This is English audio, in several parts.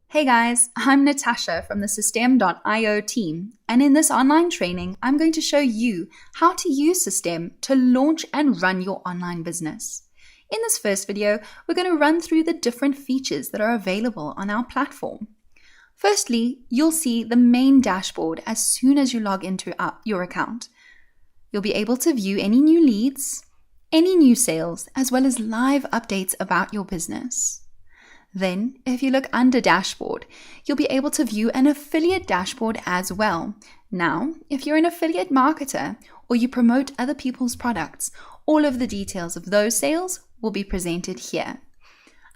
Hey guys, I'm Natasha from the System.io team, and in this online training, I'm going to show you how to use System to launch and run your online business. In this first video, we're going to run through the different features that are available on our platform. Firstly, you'll see the main dashboard as soon as you log into your account. You'll be able to view any new leads, any new sales, as well as live updates about your business. Then, if you look under dashboard, you'll be able to view an affiliate dashboard as well. Now, if you're an affiliate marketer or you promote other people's products, all of the details of those sales will be presented here.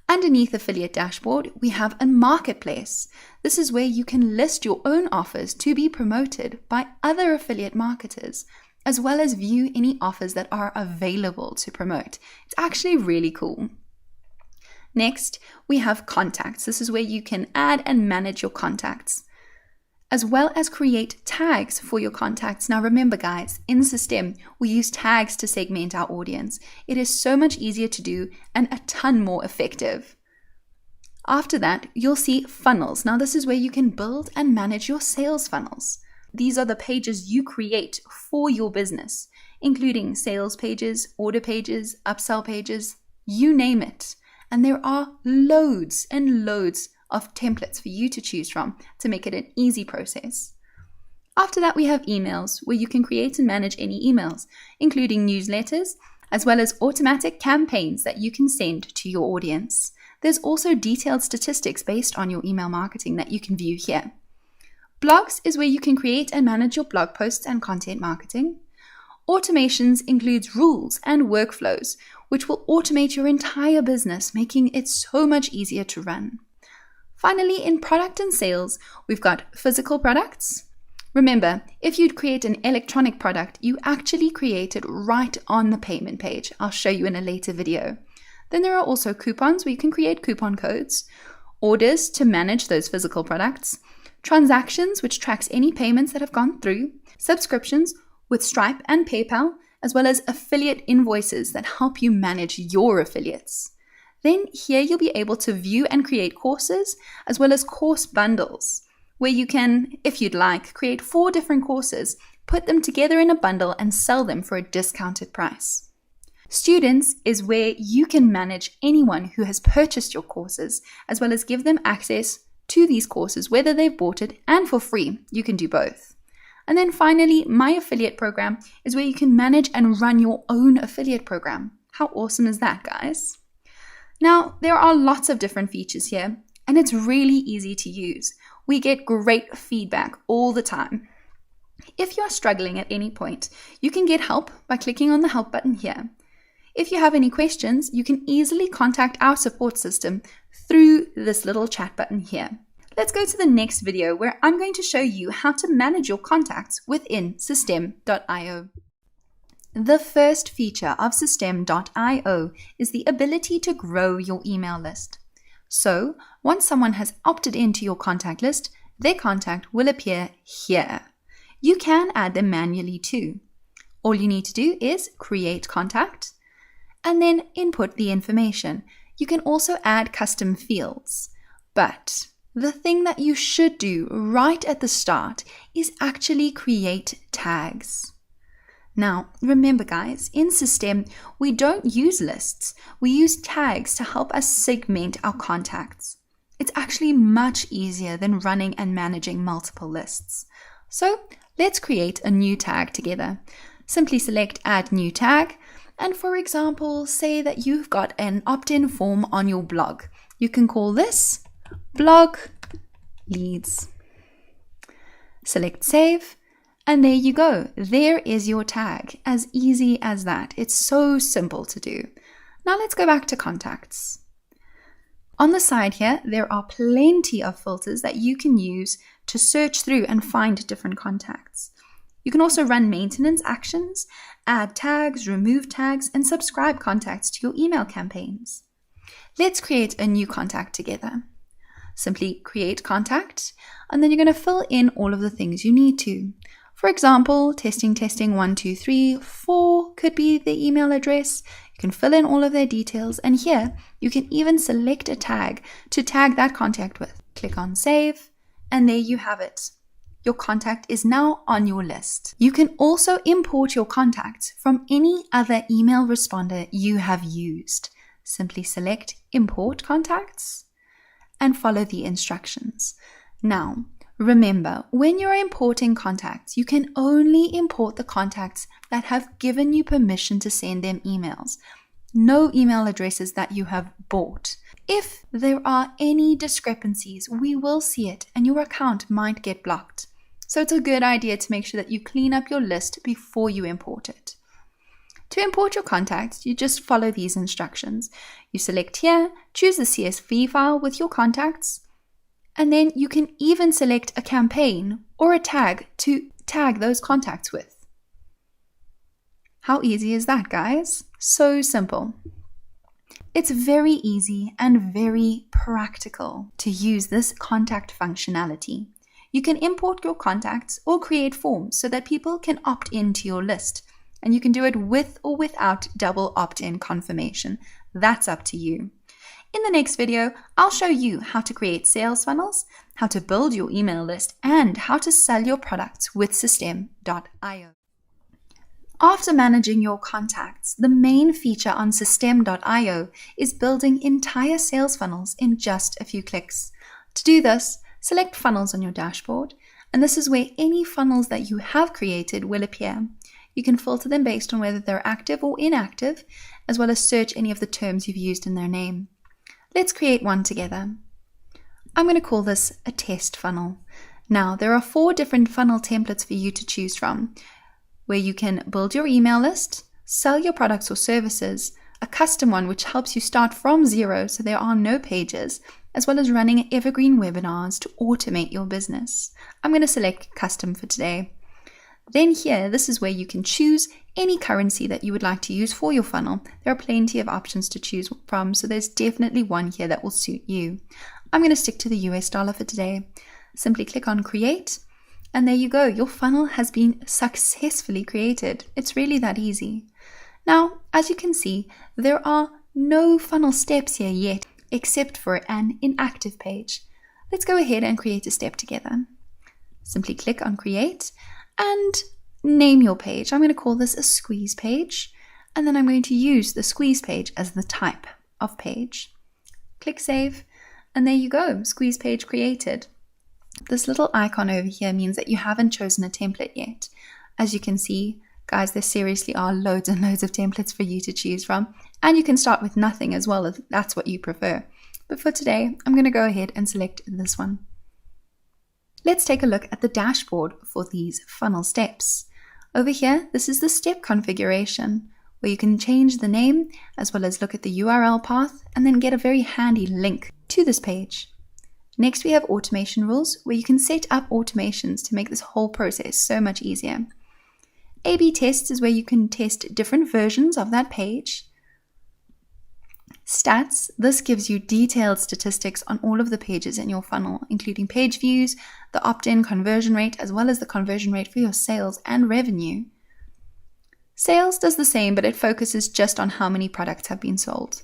Underneath affiliate dashboard, we have a marketplace. This is where you can list your own offers to be promoted by other affiliate marketers, as well as view any offers that are available to promote. It's actually really cool. Next, we have contacts. This is where you can add and manage your contacts, as well as create tags for your contacts. Now remember guys, in System, we use tags to segment our audience. It is so much easier to do and a ton more effective. After that, you'll see funnels. Now this is where you can build and manage your sales funnels. These are the pages you create for your business, including sales pages, order pages, upsell pages, you name it. And there are loads and loads of templates for you to choose from to make it an easy process. After that, we have emails where you can create and manage any emails, including newsletters, as well as automatic campaigns that you can send to your audience. There's also detailed statistics based on your email marketing that you can view here. Blogs is where you can create and manage your blog posts and content marketing. Automations includes rules and workflows, which will automate your entire business, making it so much easier to run. Finally, in product and sales, we've got physical products. Remember, if you'd create an electronic product, you actually create it right on the payment page. I'll show you in a later video. Then there are also coupons where you can create coupon codes, orders to manage those physical products, transactions, which tracks any payments that have gone through, subscriptions with Stripe and PayPal, as well as affiliate invoices that help you manage your affiliates. Then here you'll be able to view and create courses, as well as course bundles, where you can, if you'd like, create 4 different courses, put them together in a bundle and sell them for a discounted price. Students is where you can manage anyone who has purchased your courses, as well as give them access to these courses, whether they've bought it and for free. You can do both. And then finally, My Affiliate Program is where you can manage and run your own affiliate program. How awesome is that, guys? Now, there are lots of different features here, and it's really easy to use. We get great feedback all the time. If you're struggling at any point, you can get help by clicking on the help button here. If you have any questions, you can easily contact our support system through this little chat button here. Let's go to the next video where I'm going to show you how to manage your contacts within System.io. The first feature of System.io is the ability to grow your email list. So, once someone has opted into your contact list, their contact will appear here. You can add them manually too. All you need to do is create contact and then input the information. You can also add custom fields, but the thing that you should do right at the start is actually create tags. Now, remember guys, in System, we don't use lists. We use tags to help us segment our contacts. It's actually much easier than running and managing multiple lists. So let's create a new tag together. Simply select Add New Tag. And for example, say that you've got an opt-in form on your blog. You can call this Blog Leads. Select Save, and there you go. There is your tag. As easy as that. It's so simple to do. Now let's go back to contacts. On the side here, there are plenty of filters that you can use to search through and find different contacts. You can also run maintenance actions, add tags, remove tags, and subscribe contacts to your email campaigns. Let's create a new contact together. Simply create contact, and then you're going to fill in all of the things you need to. For example, testing 1 2 3 4 could be the email address. You can fill in all of their details, and here you can even select a tag to tag that contact with. Click on save, and there you have it. Your contact is now on your list. You can also import your contacts from any other email responder you have used. Simply select Import Contacts and follow the instructions. Now, remember, when you're importing contacts, you can only import the contacts that have given you permission to send them emails. No email addresses that you have bought. If there are any discrepancies, we will see it and your account might get blocked. So it's a good idea to make sure that you clean up your list before you import it. To import your contacts, you just follow these instructions. You select here, choose the CSV file with your contacts, and then you can even select a campaign or a tag to tag those contacts with. How easy is that, guys? So simple. It's very easy and very practical to use this contact functionality. You can import your contacts or create forms so that people can opt into your list. And you can do it with or without double opt-in confirmation. That's up to you. In the next video, I'll show you how to create sales funnels, how to build your email list, and how to sell your products with System.io. After managing your contacts, the main feature on System.io is building entire sales funnels in just a few clicks. To do this, select Funnels on your dashboard, and this is where any funnels that you have created will appear. You can filter them based on whether they're active or inactive, as well as search any of the terms you've used in their name. Let's create one together. I'm going to call this a test funnel. Now, there are 4 different funnel templates for you to choose from, where you can build your email list, sell your products or services, a custom one which helps you start from zero so there are no pages, as well as running evergreen webinars to automate your business. I'm going to select custom for today. Then here, this is where you can choose any currency that you would like to use for your funnel. There are plenty of options to choose from, so there's definitely one here that will suit you. I'm going to stick to the US dollar for today. Simply click on create, and there you go. Your funnel has been successfully created. It's really that easy. Now, as you can see, there are no funnel steps here yet, except for an inactive page. Let's go ahead and create a step together. Simply click on create and name your page. I'm going to call this a squeeze page, and then I'm going to use the squeeze page as the type of page. Click save, and there you go, squeeze page created. This little icon over here means that you haven't chosen a template yet. As you can see, guys, there seriously are loads and loads of templates for you to choose from, and you can start with nothing as well if that's what you prefer. But for today, I'm going to go ahead and select this one. Let's take a look at the dashboard for these funnel steps. Over here, this is the step configuration, where you can change the name as well as look at the URL path and then get a very handy link to this page. Next, we have automation rules, where you can set up automations to make this whole process so much easier. A/B tests is where you can test different versions of that page. Stats, this gives you detailed statistics on all of the pages in your funnel, including page views, the opt-in conversion rate, as well as the conversion rate for your sales and revenue. Sales does the same, but it focuses just on how many products have been sold.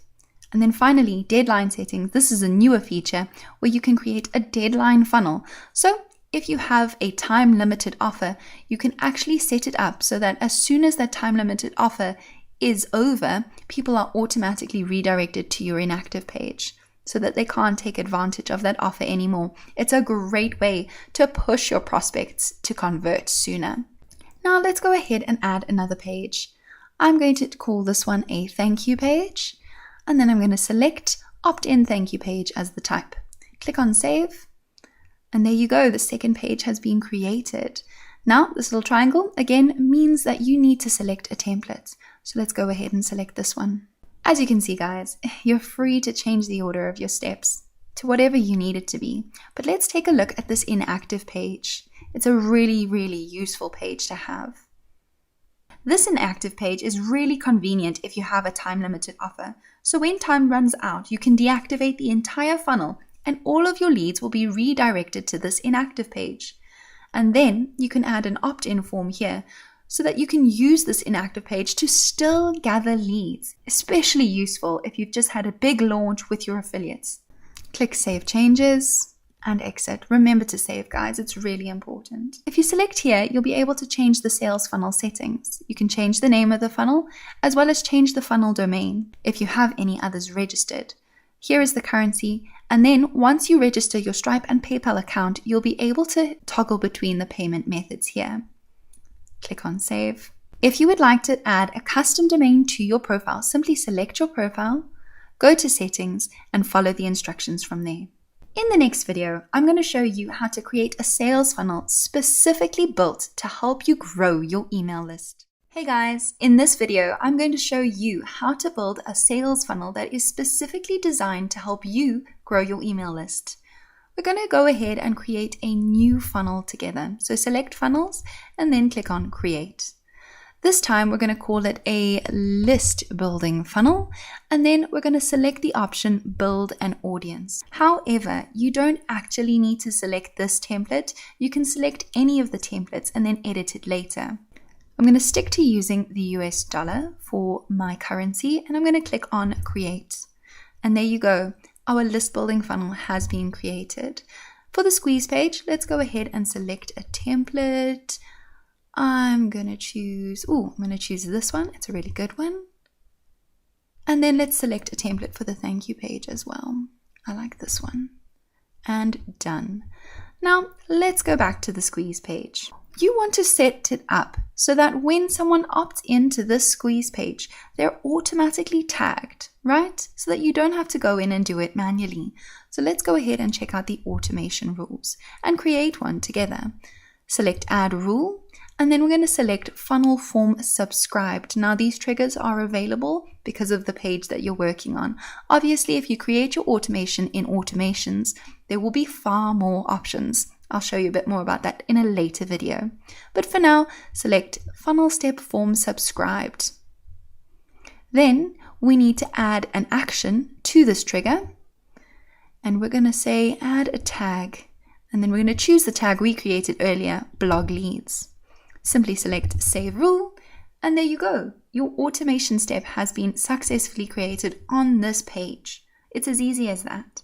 And then finally, deadline settings. This is a newer feature where you can create a deadline funnel. So if you have a time-limited offer, you can actually set it up so that as soon as that time-limited offer is over, people are automatically redirected to your inactive page so that they can't take advantage of that offer anymore. It's a great way to push your prospects to convert sooner. Now let's go ahead and add another page. I'm going to call this one a thank you page, and then I'm going to select opt-in thank you page as the type. Click on save, and there you go, the second page has been created. Now this little triangle again means that you need to select a template. So let's go ahead and select this one. As you can see, guys, you're free to change the order of your steps to whatever you need it to be. But let's take a look at this inactive page. It's a really, really useful page to have. This inactive page is really convenient if you have a time-limited offer. So when time runs out, you can deactivate the entire funnel and all of your leads will be redirected to this inactive page. And then you can add an opt-in form here so that you can use this inactive page to still gather leads, especially useful if you've just had a big launch with your affiliates. Click Save Changes and exit. Remember to save, guys. It's really important. If you select here, you'll be able to change the sales funnel settings. You can change the name of the funnel as well as change the funnel domain if you have any others registered. Here is the currency. And then once you register your Stripe and PayPal account, you'll be able to toggle between the payment methods here. Click on Save. If you would like to add a custom domain to your profile, simply select your profile, go to Settings, and follow the instructions from there. In the next video, I'm going to show you how to create a sales funnel specifically built to help you grow your email list. Hey guys, in this video, I'm going to show you how to build a sales funnel that is specifically designed to help you grow your email list. We're going to go ahead and create a new funnel together. So select Funnels and then click on Create. This time we're going to call it a list building funnel, and then we're going to select the option Build an Audience. However, you don't actually need to select this template. You can select any of the templates and then edit it later. I'm going to stick to using the US dollar for my currency, and I'm going to click on Create. And there you go. Our list building funnel has been created. For the squeeze page, let's go ahead and select a template. I'm going to choose this one. It's a really good one. And then let's select a template for the thank you page as well. I like this one. And done. Now let's go back to the squeeze page. You want to set it up so that when someone opts into this squeeze page, they're automatically tagged, right? So that you don't have to go in and do it manually. So let's go ahead and check out the automation rules and create one together. Select Add Rule, and then we're going to select Funnel Form Subscribed. Now these triggers are available because of the page that you're working on. Obviously, if you create your automation in Automations, there will be far more options. I'll show you a bit more about that in a later video. But for now, select Funnel Step Form Subscribed. Then we need to add an action to this trigger. And we're going to say add a tag. And then we're going to choose the tag we created earlier, Blog Leads. Simply select Save Rule. And there you go. Your automation step has been successfully created on this page. It's as easy as that.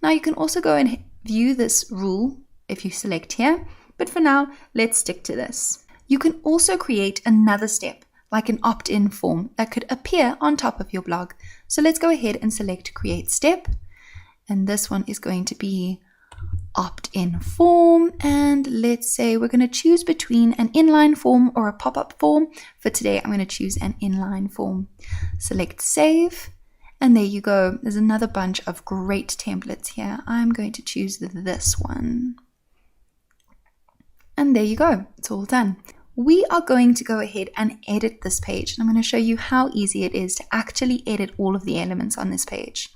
Now you can also go and view this rule if you select here, but for now, let's stick to this. You can also create another step, like an opt-in form that could appear on top of your blog. So let's go ahead and select Create Step, and this one is going to be opt-in form, and let's say we're going to choose between an inline form or a pop-up form. For today, I'm going to choose an inline form. Select Save, and there you go. There's another bunch of great templates here. I'm going to choose this one. And there you go, it's all done. We are going to go ahead and edit this page. And I'm going to show you how easy it is to actually edit all of the elements on this page.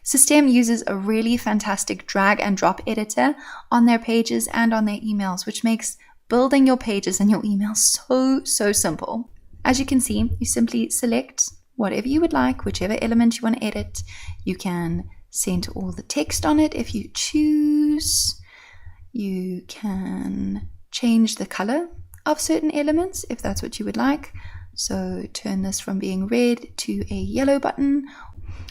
System uses a really fantastic drag and drop editor on their pages and on their emails, which makes building your pages and your emails so simple. As you can see, you simply select whatever you would like, whichever element you want to edit. You can center all the text on it if you choose. You can change the color of certain elements if that's what you would like. So turn this from being red to a yellow button.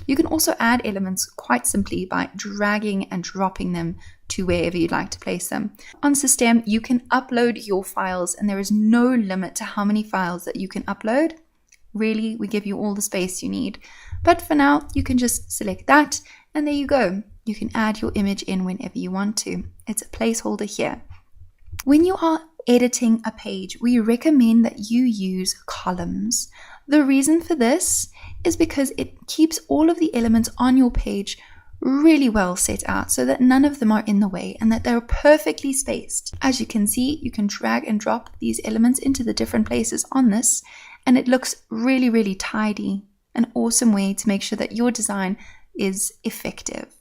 You can also add elements quite simply by dragging and dropping them to wherever you'd like to place them. On System, you can upload your files, and there is no limit to how many files that you can upload. Really, we give you all the space you need. But for now, you can just select that, and there you go. You can add your image in whenever you want to. It's a placeholder here. When you are editing a page, we recommend that you use columns. The reason for this is because it keeps all of the elements on your page really well set out so that none of them are in the way and that they're perfectly spaced. As you can see, you can drag and drop these elements into the different places on this, and it looks really tidy. An awesome way to make sure that your design is effective.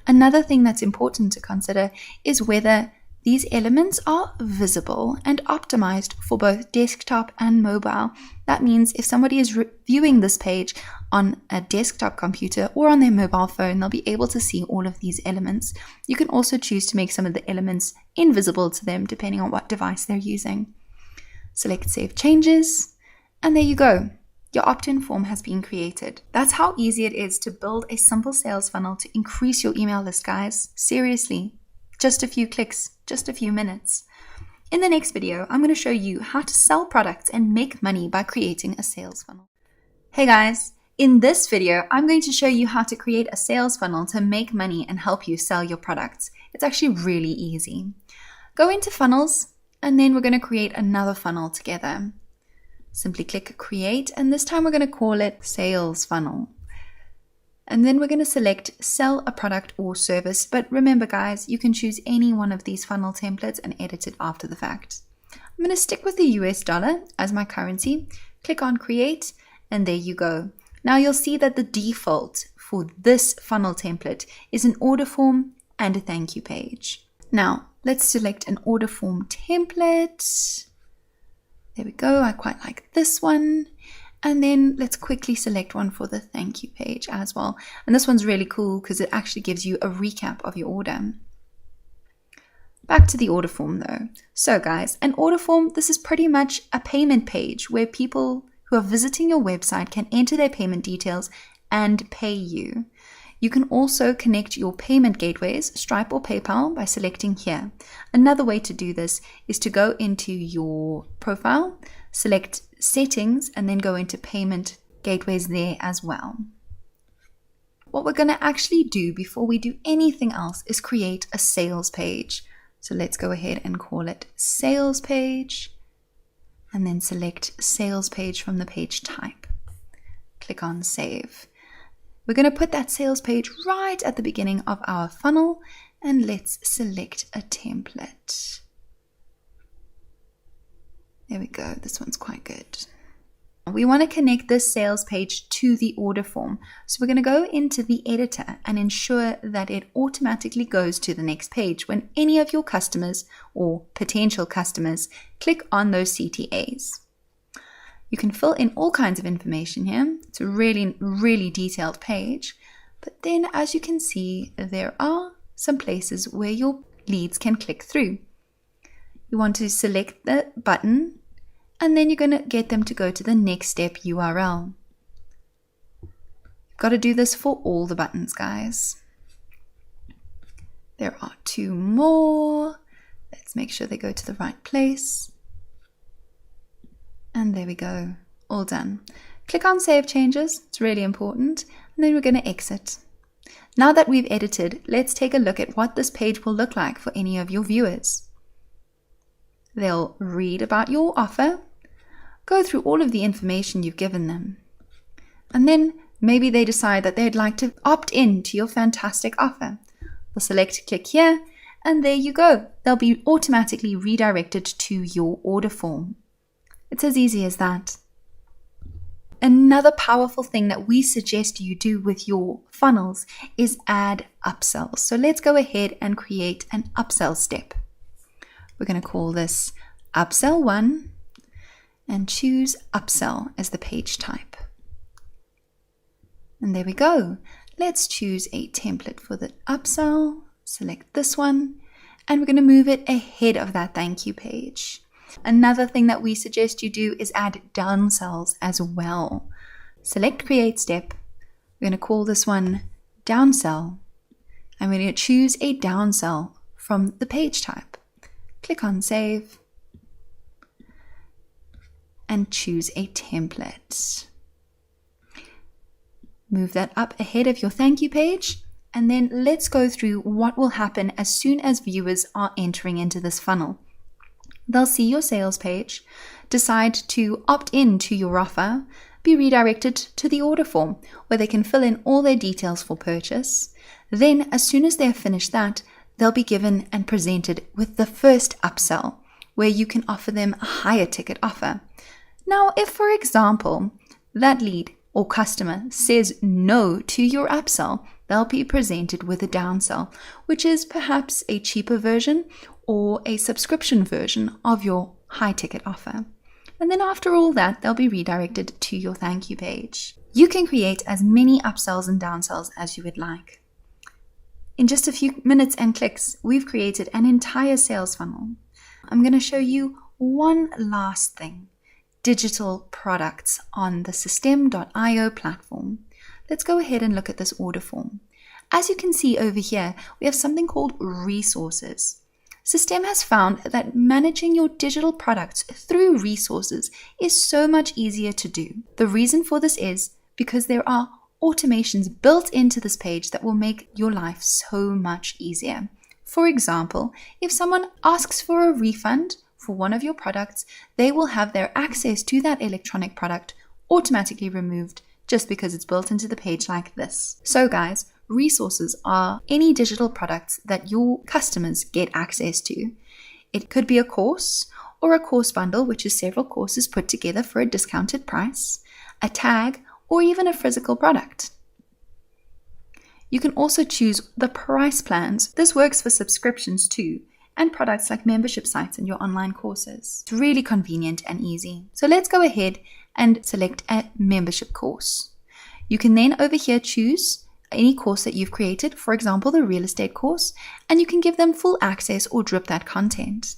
Another thing that's important to consider is whether these elements are visible and optimized for both desktop and mobile. That means if somebody is viewing this page on a desktop computer or on their mobile phone, they'll be able to see all of these elements. You can also choose to make some of the elements invisible to them depending on what device they're using. select Save Changes, and there you go. Your opt-in form has been created. That's how easy it is to build a simple sales funnel to increase your email list, guys. Seriously, just a few clicks, just a few minutes. In the next video, I'm going to show you how to sell products and make money by creating a sales funnel. Hey guys, in this video, I'm going to show you how to create a sales funnel to make money and help you sell your products. It's actually really easy. Go into funnels, and then we're going to create another funnel together. Simply click Create, and this time we're going to call it Sales Funnel. And then we're going to select Sell a Product or Service. But remember, guys, you can choose any one of these funnel templates and edit it after the fact. I'm going to stick with the US dollar as my currency. Click on Create, and there you go. Now you'll see that the default for this funnel template is an order form and a thank you page. Now, let's select an order form template. There we go. I quite like this one. And then let's quickly select one for the thank you page as well. And this one's really cool because it actually gives you a recap of your order. Back to the order form though. So guys, an order form, this is pretty much a payment page where people who are visiting your website can enter their payment details and pay you. You can also connect your payment gateways, Stripe or PayPal, by selecting here. Another way to do this is to go into your profile, select settings, and then go into payment gateways there as well. What we're going to actually do before we do anything else is create a sales page. So let's go ahead and call it sales page, and then select sales page from the page type. Click on save. We're going to put that sales page right at the beginning of our funnel, and let's select a template. There we go. This one's quite good. We want to connect this sales page to the order form. So we're going to go into the editor and ensure that it automatically goes to the next page when any of your customers or potential customers click on those CTAs. You can fill in all kinds of information here. It's a really, really detailed page. But then as you can see, there are some places where your leads can click through. You want to select the button, and then you're going to get them to go to the next step URL. You've got to do this for all the buttons, guys. There are 2 more. Let's make sure they go to the right place. And there we go, all done. Click on Save Changes, it's really important, and then we're going to exit. Now that we've edited, let's take a look at what this page will look like for any of your viewers. They'll read about your offer, go through all of the information you've given them, and then maybe they decide that they'd like to opt in to your fantastic offer. They'll select Click Here, and there you go. They'll be automatically redirected to your order form. It's as easy as that. Another powerful thing that we suggest you do with your funnels is add upsells. So let's go ahead and create an upsell step. We're going to call this Upsell 1 and choose Upsell as the page type. And there we go. Let's choose a template for the upsell. Select this one, and we're going to move it ahead of that thank you page. Another thing that we suggest you do is add downsells as well. Select Create Step. We're going to call this one Downsell. And we're going to choose a downsell from the page type. Click on Save. And choose a template. Move that up ahead of your thank you page. And then let's go through what will happen as soon as viewers are entering into this funnel. They'll see your sales page, decide to opt in to your offer, be redirected to the order form where they can fill in all their details for purchase. Then, as soon as they've finished that, they'll be given and presented with the first upsell where you can offer them a higher ticket offer. Now, if, for example, that lead or customer says no to your upsell, they'll be presented with a downsell, which is perhaps a cheaper version or a subscription version of your high ticket offer. And then after all that, they'll be redirected to your thank you page. You can create as many upsells and downsells as you would like. In just a few minutes and clicks, we've created an entire sales funnel. I'm going to show you one last thing. Digital products on the System.io platform. Let's go ahead and look at this order form. As you can see over here, we have something called resources. System has found that managing your digital products through resources is so much easier to do. The reason for this is because there are automations built into this page that will make your life so much easier. For example, if someone asks for a refund for one of your products, they will have their access to that electronic product automatically removed just because it's built into the page like this. So guys, resources are any digital products that your customers get access to. It could be a course or a course bundle, which is several courses put together for a discounted price, a tag, or even a physical product. You can also choose the price plans. This works for subscriptions too, and products like membership sites and your online courses. It's really convenient and easy. So let's go ahead and select a membership course. You can then over here choose any course that you've created, for example, the real estate course, and you can give them full access or drip that content.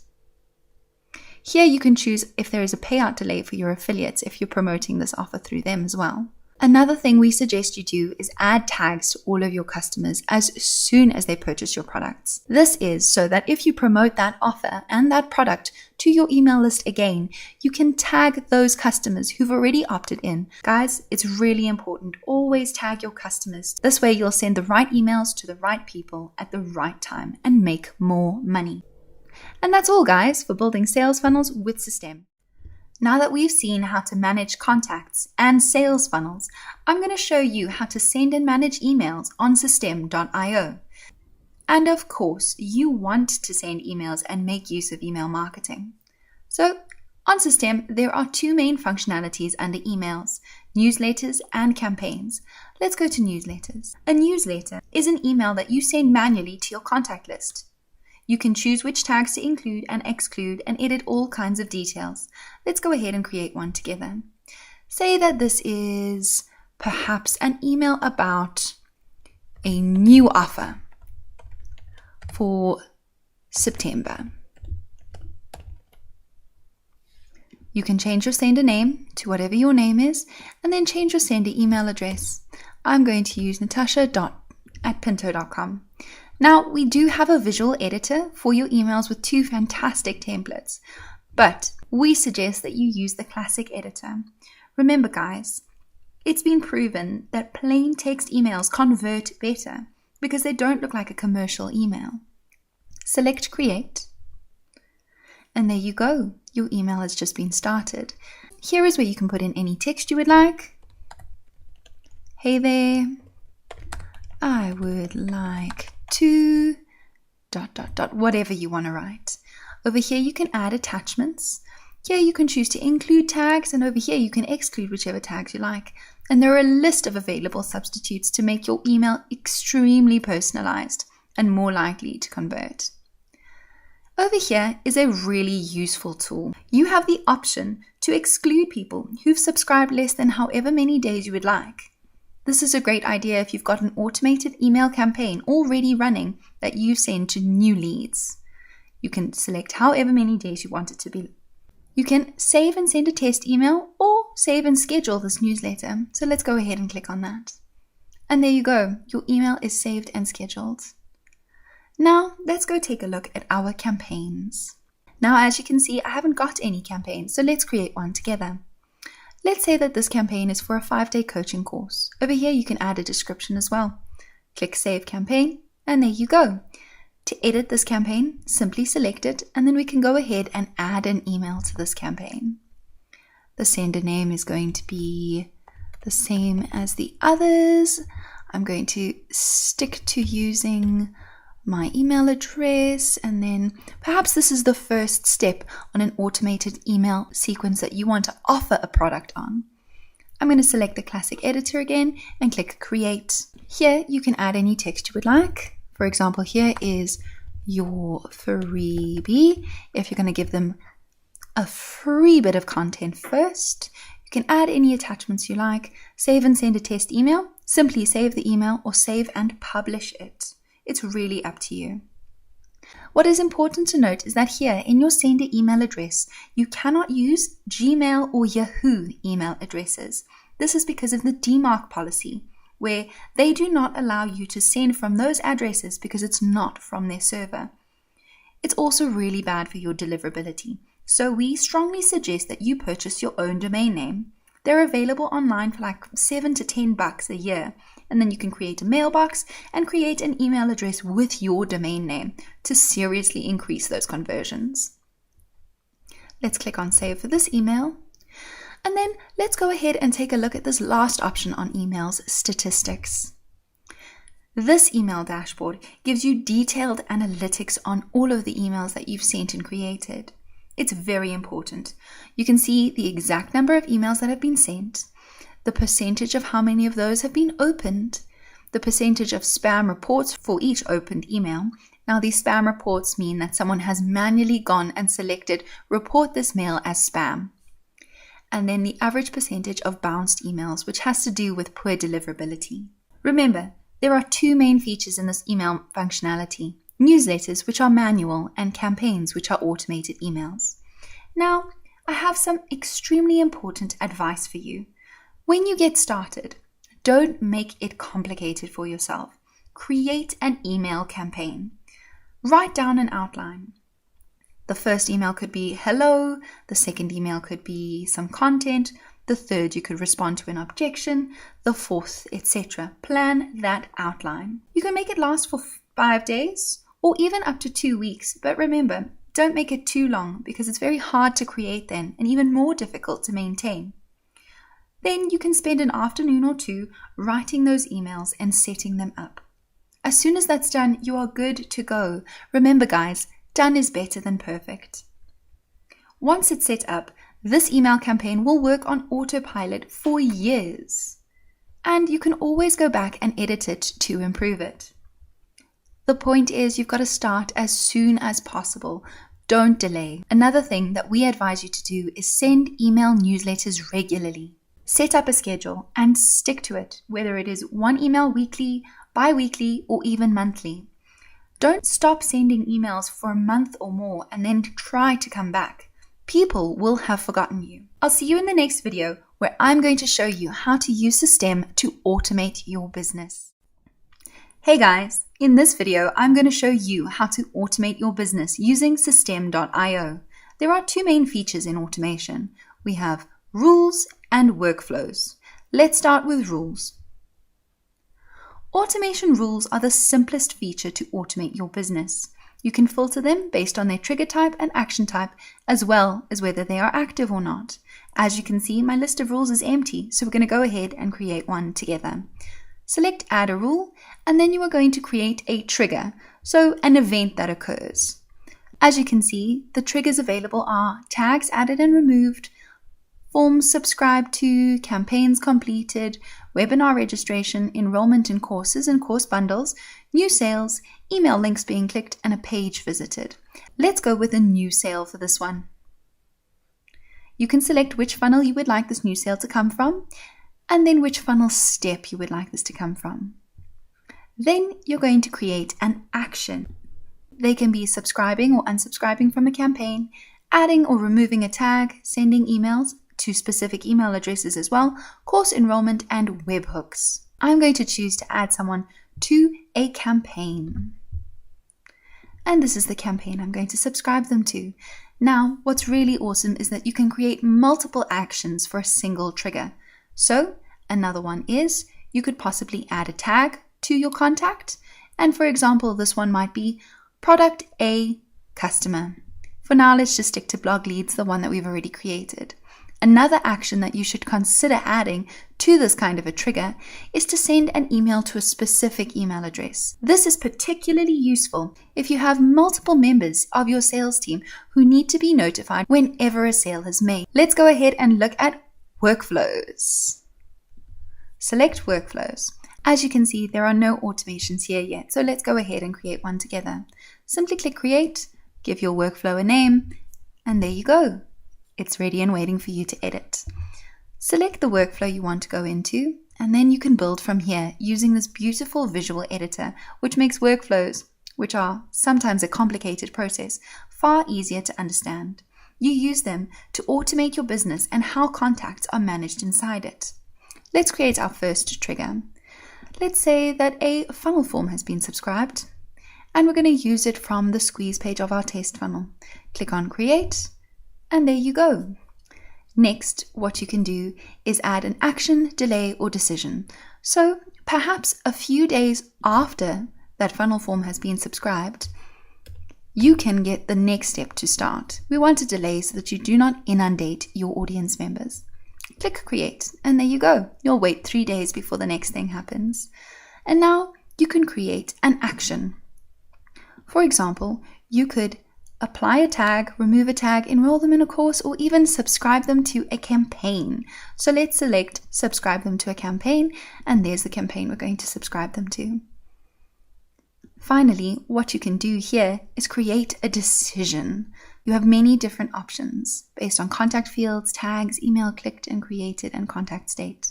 Here you can choose if there is a payout delay for your affiliates if you're promoting this offer through them as well. Another thing we suggest you do is add tags to all of your customers as soon as they purchase your products. This is so that if you promote that offer and that product to your email list again, you can tag those customers who've already opted in. Guys, it's really important. Always tag your customers. This way you'll send the right emails to the right people at the right time and make more money. And that's all, guys, for building sales funnels with System. Now that we've seen how to manage contacts and sales funnels, I'm going to show you how to send and manage emails on System.io. And of course, you want to send emails and make use of email marketing. So on System, there are two main functionalities under emails: newsletters and campaigns. Let's go to newsletters. A newsletter is an email that you send manually to your contact list. You can choose which tags to include and exclude and edit all kinds of details. Let's go ahead and create one together. Say that this is perhaps an email about a new offer for September. You can change your sender name to whatever your name is and then change your sender email address. I'm going to use natasha.pinto.com. Now, we do have a visual editor for your emails with two fantastic templates, but we suggest that you use the classic editor. Remember, guys, it's been proven that plain text emails convert better because they don't look like a commercial email. Select Create, and there you go. Your email has just been started. Here is where you can put in any text you would like. Hey there, I would like to ... whatever you want to write. Over here you can add attachments. Here you can choose to include tags, and over here you can exclude whichever tags you like. And there are a list of available substitutes to make your email extremely personalized and more likely to convert. Over here is a really useful tool. You have the option to exclude people who've subscribed less than however many days you would like. This is a great idea if you've got an automated email campaign already running that you send to new leads. You can select however many days you want it to be. You can save and send a test email or save and schedule this newsletter. So let's go ahead and click on that. And there you go. Your email is saved and scheduled. Now let's go take a look at our campaigns. Now, as you can see, I haven't got any campaigns, so let's create one together. Let's say that this campaign is for a 5-day coaching course. Over here, you can add a description as well. Click Save Campaign, and there you go. To edit this campaign, simply select it, and then we can go ahead and add an email to this campaign. The sender name is going to be the same as the others. I'm going to stick to using my email address, and then perhaps this is the first step on an automated email sequence that you want to offer a product on. I'm going to select the classic editor again and click Create. Here you can add any text you would like. For example, here is your freebie. If you're going to give them a free bit of content first, you can add any attachments you like. Save and send a test email. Simply save the email or save and publish it. It's really up to you. What is important to note is that here in your sender email address, you cannot use Gmail or Yahoo email addresses. This is because of the DMARC policy, where they do not allow you to send from those addresses because it's not from their server. It's also really bad for your deliverability. So we strongly suggest that you purchase your own domain name. They're available online for like $7 to $10 a year. And then you can create a mailbox and create an email address with your domain name to seriously increase those conversions. Let's click on save for this email. And then let's go ahead and take a look at this last option on emails, statistics. This email dashboard gives you detailed analytics on all of the emails that you've sent and created. It's very important. You can see the exact number of emails that have been sent, the percentage of how many of those have been opened, the percentage of spam reports for each opened email. Now, these spam reports mean that someone has manually gone and selected report this mail as spam. And then the average percentage of bounced emails, which has to do with poor deliverability. Remember, there are two main features in this email functionality: newsletters, which are manual, and campaigns, which are automated emails. Now, I have some extremely important advice for you. When you get started, don't make it complicated for yourself. Create an email campaign. Write down an outline. The first email could be hello, the second email could be some content, the third you could respond to an objection, the fourth, etc. Plan that outline. You can make it last for 5 days or even up to 2 weeks, but remember, don't make it too long because it's very hard to create then and even more difficult to maintain. Then you can spend an afternoon or two writing those emails and setting them up. As soon as that's done, you are good to go. Remember guys, done is better than perfect. Once it's set up, this email campaign will work on autopilot for years. And you can always go back and edit it to improve it. The point is you've got to start as soon as possible. Don't delay. Another thing that we advise you to do is send email newsletters regularly. Set up a schedule and stick to it, whether it is one email weekly, bi-weekly, or even monthly. Don't stop sending emails for a month or more and then try to come back. People will have forgotten you. I'll see you in the next video where I'm going to show you how to use System to automate your business. Hey guys, in this video, I'm going to show you how to automate your business using System.io. There are two main features in automation. We have rules and workflows. Let's start with rules. Automation rules are the simplest feature to automate your business. You can filter them based on their trigger type and action type, as well as whether they are active or not. As you can see, my list of rules is empty, so we're going to go ahead and create one together. Select Add a Rule, and then you are going to create a trigger, so an event that occurs. As you can see, the triggers available are tags added and removed, forms subscribed to, campaigns completed, webinar registration, enrollment in courses and course bundles, new sales, email links being clicked, and a page visited. Let's go with a new sale for this one. You can select which funnel you would like this new sale to come from, and then which funnel step you would like this to come from. Then you're going to create an action. They can be subscribing or unsubscribing from a campaign, adding or removing a tag, sending emails to specific email addresses as well, course enrollment, and webhooks. I'm going to choose to add someone to a campaign. And this is the campaign I'm going to subscribe them to. Now, what's really awesome is that you can create multiple actions for a single trigger. So, another one is you could possibly add a tag to your contact. And for example, this one might be Product A Customer. For now, let's just stick to blog leads, the one that we've already created. Another action that you should consider adding to this kind of a trigger is to send an email to a specific email address. This is particularly useful if you have multiple members of your sales team who need to be notified whenever a sale is made. Let's go ahead and look at workflows. Select workflows. As you can see, there are no automations here yet, so let's go ahead and create one together. Simply click Create, give your workflow a name, and there you go. It's ready and waiting for you to edit. Select the workflow you want to go into, and then you can build from here using this beautiful visual editor, which makes workflows which are sometimes a complicated process, far easier to understand. You use them to automate your business and how contacts are managed inside it. Let's create our first trigger. Let's say that a funnel form has been subscribed, and we're going to use it from the squeeze page of our test funnel. Click on Create, and there you go. Next, what you can do is add an action, delay, or decision. So perhaps a few days after that funnel form has been subscribed, you can get the next step to start. We want a delay so that you do not inundate your audience members. Click Create, and there you go. You'll wait 3 days before the next thing happens. And now you can create an action. For example, you could apply a tag, remove a tag, enroll them in a course, or even subscribe them to a campaign. So let's select subscribe them to a campaign, and there's the campaign we're going to subscribe them to. Finally, what you can do here is create a decision. You have many different options based on contact fields, tags, email clicked and created, and contact state.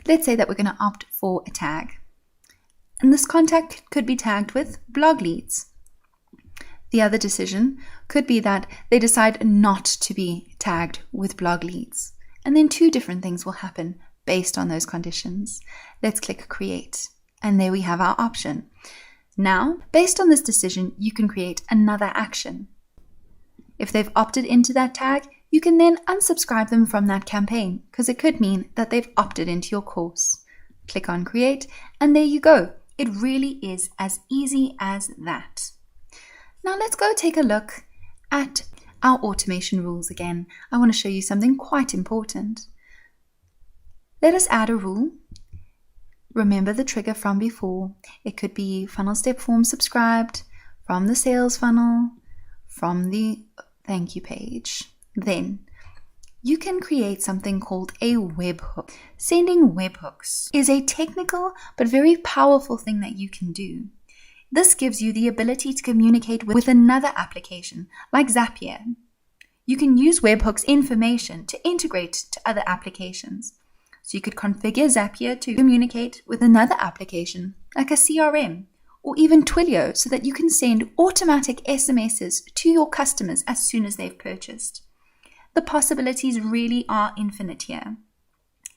Let's say that we're going to opt for a tag. And this contact could be tagged with blog leads. The other decision could be that they decide not to be tagged with blog leads. And then 2 different things will happen based on those conditions. Let's click Create. And there we have our option. Now, based on this decision, you can create another action. If they've opted into that tag, you can then unsubscribe them from that campaign, because it could mean that they've opted into your course. Click on Create, and there you go. It really is as easy as that. Now let's go take a look at our automation rules again. I want to show you something quite important. Let us add a rule. Remember the trigger from before. It could be funnel step form subscribed, from the sales funnel, from the thank you page. Then you can create something called a webhook. Sending webhooks is a technical but very powerful thing that you can do. This gives you the ability to communicate with another application like Zapier. You can use webhooks information to integrate to other applications. So you could configure Zapier to communicate with another application like a CRM or even Twilio so that you can send automatic SMSs to your customers as soon as they've purchased. The possibilities really are infinite here.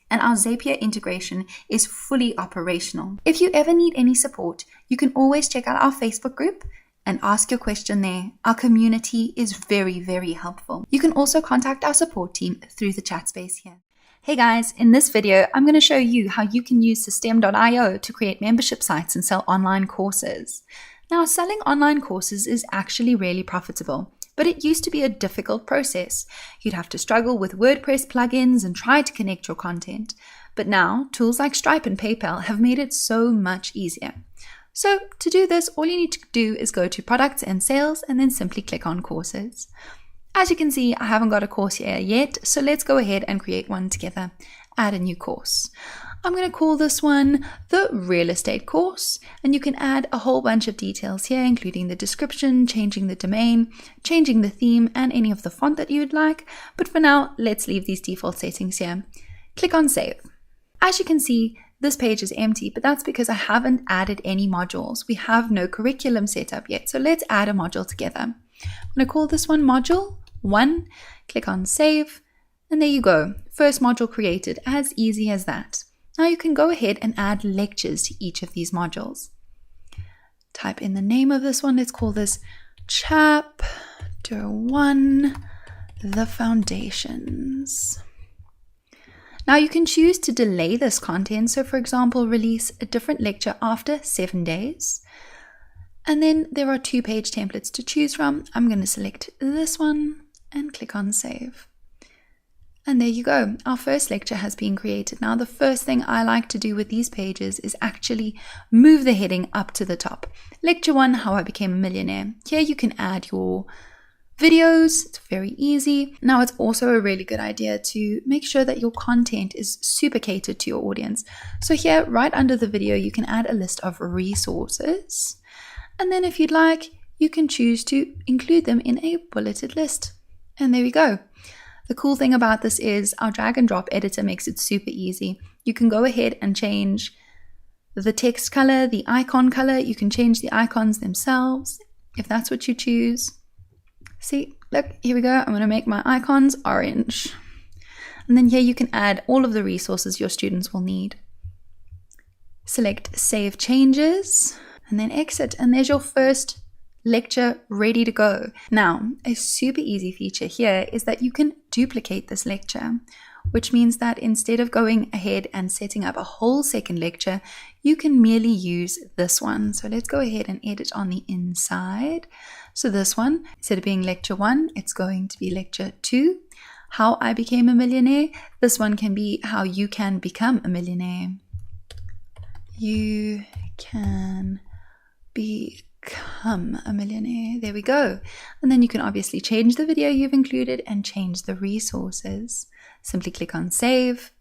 And our Zapier integration is fully operational. If you ever need any support, you can always check out our Facebook group and ask your question there. Our community is very, very helpful. You can also contact our support team through the chat space here. Hey guys, in this video, I'm going to show you how you can use System.io to create membership sites and sell online courses. Now, selling online courses is actually really profitable, but it used to be a difficult process. You'd have to struggle with WordPress plugins and try to connect your content. But now, tools like Stripe and PayPal have made it so much easier. So to do this, all you need to do is go to Products and Sales and then simply click on Courses. As you can see, I haven't got a course here yet, so let's go ahead and create one together. Add a new course. I'm going to call this one the Real Estate course, and you can add a whole bunch of details here, including the description, changing the domain, changing the theme, and any of the font that you would like. But for now, let's leave these default settings here. Click on Save. As you can see, this page is empty, but that's because I haven't added any modules. We have no curriculum set up yet, so let's add a module together. I'm going to call this one Module 1, click on Save, and there you go. First module created, as easy as that. Now you can go ahead and add lectures to each of these modules. Type in the name of this one. Let's call this Chapter 1, The Foundations. Now you can choose to delay this content. So for example, release a different lecture after 7 days. And then there are 2 page templates to choose from. I'm going to select this one and click on Save. And there you go. Our first lecture has been created. Now, the first thing I like to do with these pages is actually move the heading up to the top. Lecture 1, How I Became a Millionaire. Here you can add your videos. It's very easy. Now, it's also a really good idea to make sure that your content is super catered to your audience. So here, right under the video, you can add a list of resources. And then if you'd like, you can choose to include them in a bulleted list. And there we go. The cool thing about this is our drag and drop editor makes it super easy. You can go ahead and change the text color, the icon color. You can change the icons themselves if that's what you choose. See, look, here we go. I'm going to make my icons orange. And then here you can add all of the resources your students will need. Select Save Changes and then Exit. And there's your first lecture ready to go. Now, a super easy feature here is that you can duplicate this lecture, which means that instead of going ahead and setting up a whole second lecture, you can merely use this one. So let's go ahead and edit on the inside. So this one, instead of being lecture 1, it's going to be lecture 2. How I became a millionaire. This one can be how you can become a millionaire. You can become a millionaire. There we go. And then you can obviously change the video you've included and change the resources. Simply click on Save.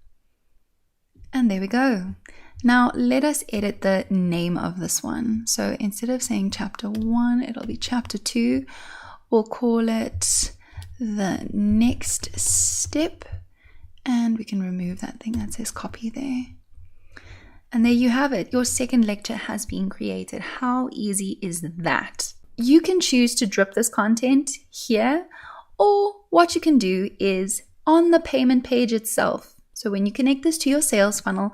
And there we go. Now let us edit the name of this one. So instead of saying chapter 1, it'll be chapter 2. We'll call it the next step. And we can remove that thing that says copy there. And there you have it. Your second lecture has been created. How easy is that? You can choose to drip this content here, or what you can do is on the payment page itself. So when you connect this to your sales funnel,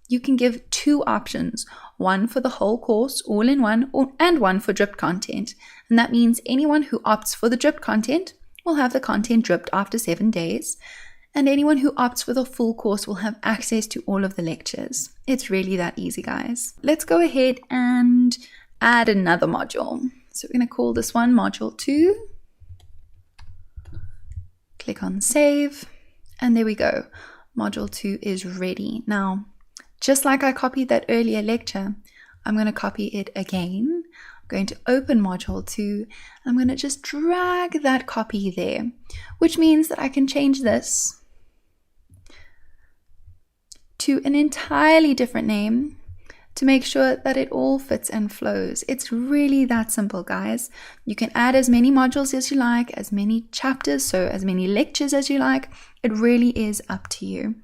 you can give 2 options, one for the whole course all in one, and one for dripped content. And that means anyone who opts for the dripped content will have the content dripped after 7 days. And anyone who opts for the full course will have access to all of the lectures. It's really that easy, guys. Let's go ahead and add another module. So we're going to call this one Module 2. Click on Save. And there we go. Module 2 is ready. Now, just like I copied that earlier lecture, I'm going to copy it again. I'm going to open Module 2. I'm going to just drag that copy there, which means that I can change this to an entirely different name to make sure that it all fits and flows. It's really that simple, guys. You can add as many modules as you like, as many chapters, so as many lectures as you like. It really is up to you.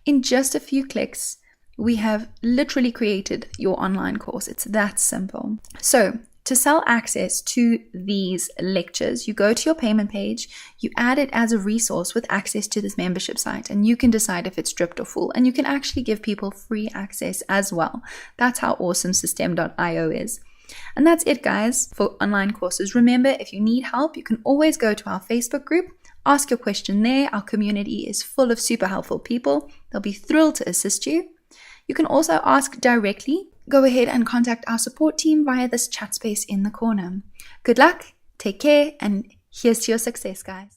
In just a few clicks, we have literally created your online course. It's that simple. So to sell access to these lectures, you go to your payment page, you add it as a resource with access to this membership site, and you can decide if it's dripped or full, and you can actually give people free access as well. That's how awesome System.io is. And that's it, guys, for online courses. Remember, if you need help, you can always go to our Facebook group, ask your question there. Our community is full of super helpful people. They'll be thrilled to assist you. You can also ask directly. Go ahead and contact our support team via this chat space in the corner. Good luck, take care, and here's to your success, guys.